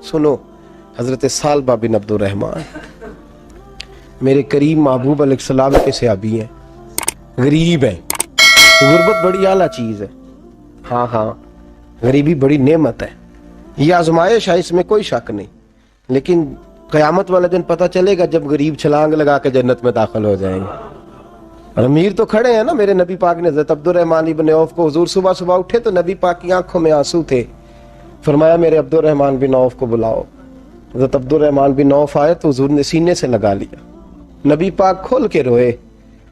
سنو، حضرت سالبہ بن عبدالرحمن میرے کریم محبوب علیہ السلام کے صحابی ہیں، غریب ہیں۔ غربت بڑی اعلیٰ چیز ہے، ہاں ہاں، غریبی بڑی نعمت ہے، یہ آزمائش ہے، اس میں کوئی شک نہیں، لیکن قیامت والا دن پتہ چلے گا جب غریب چھلانگ لگا کے جنت میں داخل ہو جائیں گے۔ اور امیر تو کھڑے ہیں نا، میرے نبی پاک نے حضرت عبدالرحمن ابن عوف کو، حضور صبح صبح اٹھے تو نبی پاک کی آنکھوں میں آنسو تھے، فرمایا میرے عبدالرحمن بن عوف کو بلاؤ۔ حضرت عبدالرحمن بن عوف آئے تو حضور نے سینے سے لگا لیا، نبی پاک کھول کے روئے،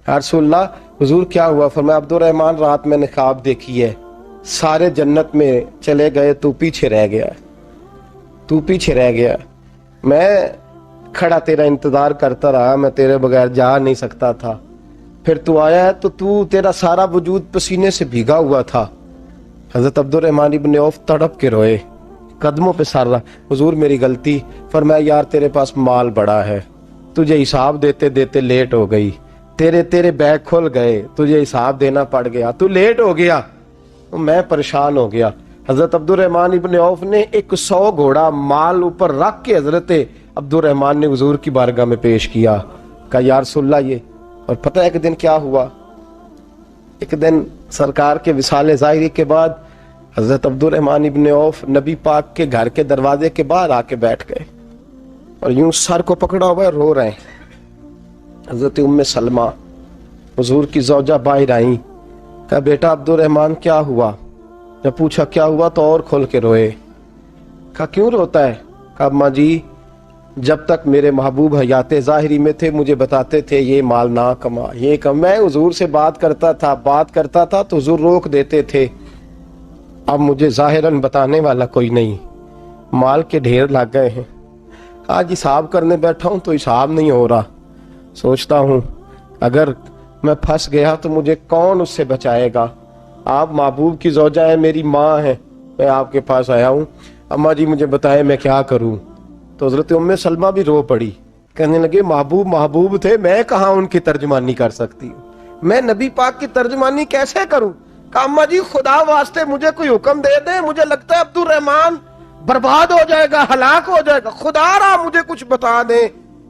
یا رسول اللہ حضور کیا ہوا؟ فرمایا عبدالرحمن رات میں نے خواب دیکھی ہے، سارے جنت میں چلے گئے، تو پیچھے رہ گیا، تو پیچھے رہ گیا، میں کھڑا تیرا انتظار کرتا رہا، میں تیرے بغیر جا نہیں سکتا تھا، پھر تو آیا ہے تو تیرا سارا وجود پسینے سے بھیگا ہوا تھا۔ حضرت عبدالرحمن ابن عوف تڑپ کے روئے، قدموں پہ سر رہا، حضور میری غلطی۔ فرمایا یار تیرے پاس مال بڑا ہے، تجھے حساب دیتے دیتے لیٹ ہو گئی، تیرے بیگ کھل گئے، تجھے حساب دینا پڑ گیا، تو لیٹ ہو گیا، میں پریشان ہو گیا۔ حضرت عبدالرحمن ابن عوف نے 100 گھوڑا مال اوپر رکھ کے حضرت عبدالرحمن نے حضور کی بارگاہ میں پیش کیا، کہا یا رسول اللہ یہ۔ اور پتہ ہے ایک دن کیا ہوا؟ ایک دن سرکار کے وصال ظاہری کے بعد حضرت عبدالرحمن ابن عوف نبی پاک کے گھر کے دروازے کے باہر آ کے بیٹھ گئے اور یوں سر کو پکڑا ہوا ہے، رو رہے ہیں۔ حضرت ام سلمہ حضور کی زوجہ باہر آئیں، کہا بیٹا عبدالرحمن کیا ہوا؟ جب پوچھا کیا ہوا تو اور کھول کے روئے، کہا کیوں روتا ہے؟ کہا اماں جی جب تک میرے محبوب حیات ظاہری میں تھے مجھے بتاتے تھے یہ مال نہ کما، یہ کم، میں حضور سے بات کرتا تھا تو حضور روک دیتے تھے، اب مجھے ظاہراً بتانے والا کوئی نہیں، مال کے ڈھیر لگ گئے ہیں، آج حساب کرنے بیٹھا ہوں تو حساب نہیں ہو رہا، سوچتا ہوں اگر میں پھنس گیا تو مجھے کون اس سے بچائے گا؟ آپ محبوب کی زوجہ ہیں، میری ماں ہے، میں آپ کے پاس آیا ہوں، اماں جی مجھے بتائے میں کیا کروں؟ تو حضرت ام سلمہ بھی رو پڑی، کہنے لگے محبوب تھے، میں کہاں ان کی ترجمانی کر سکتی ہوں، میں نبی پاک کی ترجمانی کیسے کروں؟ کہا اماں جی خدا واسطے مجھے کوئی حکم دے دیں، مجھے لگتا ہے عبدالرحمن برباد ہو جائے گا، ہلاک ہو جائے گا، خدا را مجھے کچھ بتا دیں،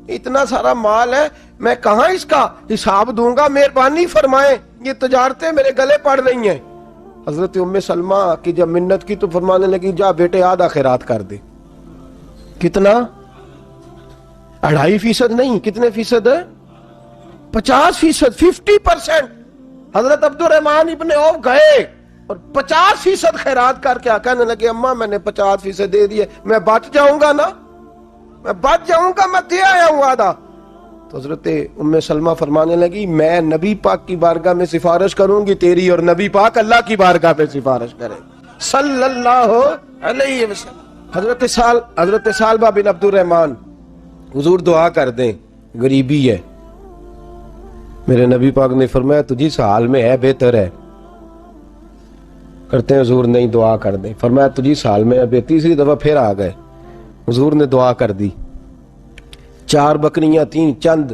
اتنا سارا مال ہے میں کہاں اس کا حساب دوں گا، مہربانی فرمائیں، یہ تجارتیں میرے گلے پڑ رہی ہیں۔ حضرت ام سلمہ کی جب منت کی تو فرمانے لگی جا بیٹے آدھا خیرات کر دے۔ کتنا؟ 2.5% نہیں، کتنے فیصد ہے؟ 50%، 50%۔ حضرت عبدالرحمن ابن عوف گئے اور 50% خیرات کر کے کہنے لگے اماں میں نے 50% دے دیے، میں بچ جاؤں گا نا، میں بچ جاؤں گا، میں دے آیا ہوں آدھا۔ تو حضرت ام سلمہ فرمانے لگی میں نبی پاک کی بارگاہ میں سفارش کروں گی تیری، اور نبی پاک اللہ کی بارگاہ میں سفارش کرے صلی اللہ علیہ وسلم۔ حضرت سالبہ بن عبدالرحمن حضور دعا کر دیں، غریبی ہے، میرے نبی پاک نے فرمایا تجھی اس حال میں ہے بہتر ہے، کرتے ہیں حضور نہیں دعا کر دیں، فرمایا تجھی اس حال میں ہے، تیسری دفعہ پھر آ گئے، حضور نے دعا کر دی، 4 بکریاں تھیں، چند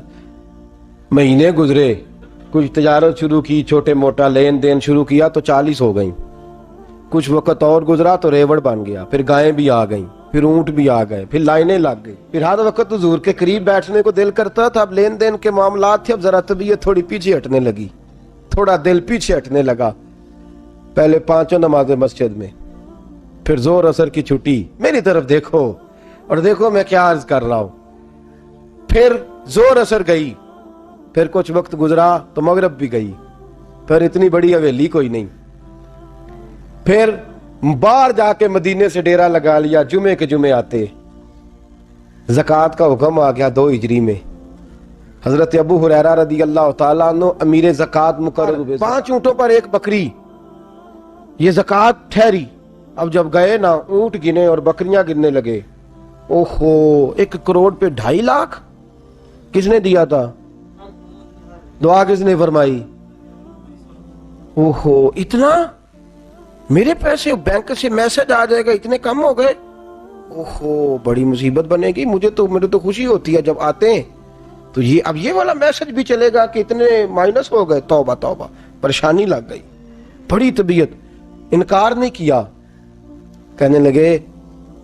مہینے گزرے، کچھ تجارت شروع کی، چھوٹے موٹا لین دین شروع کیا تو 40 ہو گئیں، کچھ وقت اور گزرا تو ریوڑ بن گیا، پھر گائیں بھی آ گئیں، پھر اونٹ بھی آ گئے، پھر لائنیں لگ گئی، پھر ہر وقت حضور کے قریب بیٹھنے کو دل کرتا تھا، اب لین دین کے معاملات تھے، اب ذرا طبیعت تھوڑی پیچھے ہٹنے لگی، تھوڑا دل پیچھے ہٹنے لگا، پہلے 5 نمازیں مسجد میں، پھر زور اثر کی چھٹی، میری طرف دیکھو اور دیکھو میں کیا عرض کر رہا ہوں، پھر زور اثر گئی، پھر کچھ وقت گزرا تو مغرب بھی گئی، پھر اتنی بڑی حویلی کوئی نہیں، پھر باہر جا کے مدینے سے ڈیرا لگا لیا، جمعے کے جمعے آتے، زکوٰۃ کا حکم آ گیا 2 ہجری میں، حضرت ابو ہریرہ رضی اللہ تعالیٰ عنہ امیر زکوٰۃ مقرر ہوئے، 5 اونٹوں پر 1 بکری، یہ زکوٰۃ ٹھہری۔ اب جب گئے نا اونٹ گنے اور بکریاں گننے لگے، اوہو 1 کروڑ پہ 2.5 لاکھ کس نے دیا تھا؟ دعا کس نے فرمائی؟ اوہو اتنا، میرے پیسے بینک سے میسج آ جائے گا اتنے کم ہو گئے، اوہو بڑی مصیبت بنے گی، مجھے تو خوشی ہوتی ہے جب آتے ہیں تو اب یہ والا میسج بھی چلے گا کہ اتنے مائنس ہو گئے، توبہ توبہ، پریشانی لگ گئی، بڑی طبیعت، انکار نہیں کیا، کہنے لگے